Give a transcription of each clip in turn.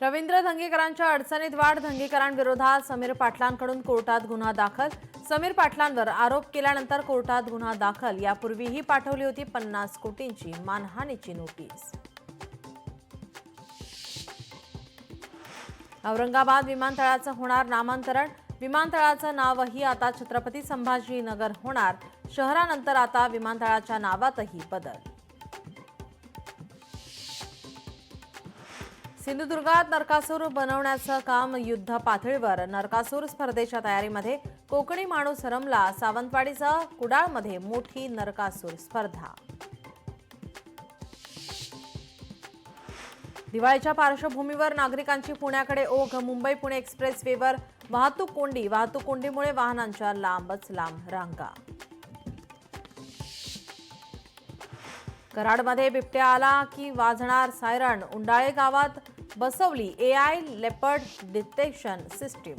रवींद्र धंगेकरांच्या अडचणीत वाढ, धंगेकरांविरोधात समीर पाटलांकडून कोर्टात गुन्हा दाखल। समीर पाटलांवर आरोप केल्यानंतर कोर्टात गुन्हा दाखल। यापूर्वीही पाठवली होती 50 कोटींची मानहानीची नोटीस। औरंगाबाद विमानतळाचं होणार नामांतरण, विमानतळाचं नावही आता छत्रपती संभाजीनगर होणार। शहरानंतर आता विमानतळाच्या नावातही बदल। सिंधुदुर्गात नरकासूर बनवण्याचं काम युद्ध पातळीवर। नरकासूर स्पर्धेच्या तयारीमध्ये कोकणी माणूस रमला। सावंतवाडीचा कुडाळमध्ये मोठी नरकासूर स्पर्धा। दिवाळीच्या पार्श्वभूमीवर नागरिकांची पुण्याकडे ओघ। मुंबई पुणे एक्सप्रेसवेवर वाहतूक कोंडी। वाहतूक कोंडीमुळे वाहनांच्या लांबच लांब रांगा। कराडमध्ये बिबट्या आला की वाजणार सायरन। उंडाळे गावात बसवली AI leopard detection system.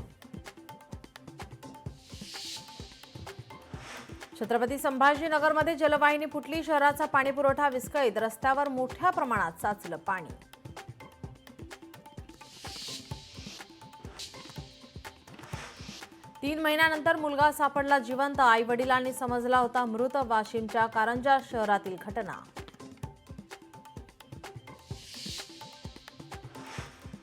Chhatrapati संभाजीनगरमध्ये जलवाहिनी फुटली। शहराचा पाणीपुरवठा विस्कळीत। रस्त्यावर मोठ्या प्रमाणात साचलं पाणी। तीन महिन्यानंतर मुलगा सापडला जिवंत। आई वडिलांनी समजला होता मृत। वाशिमच्या कारंजा शहरातील घटना।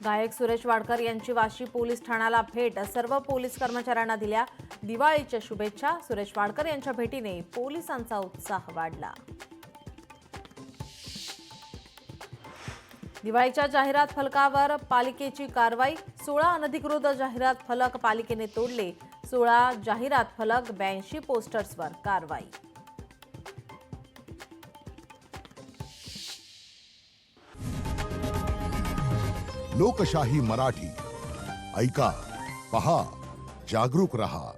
गायक सुरेश वाडकर यांची वाशी पोलीस ठाण्याला भेट। सर्व पोलीस कर्मचाऱ्यांना दिल्या दिवाळीच्या शुभेच्छा। सुरेश वाडकर यांच्या भेटीने पोलिसांचा उत्साह वाढला। दिवाळीच्या जाहिरात फलकावर पालिकेची कारवाई। 16 अनधिकृत जाहिरात फलक पालिकेने तोडले। 16 जाहिरात फलक 82 पोस्टर्सवर कारवाई। लोकशाही मराठी ऐका, पहा, जागरूक रहा।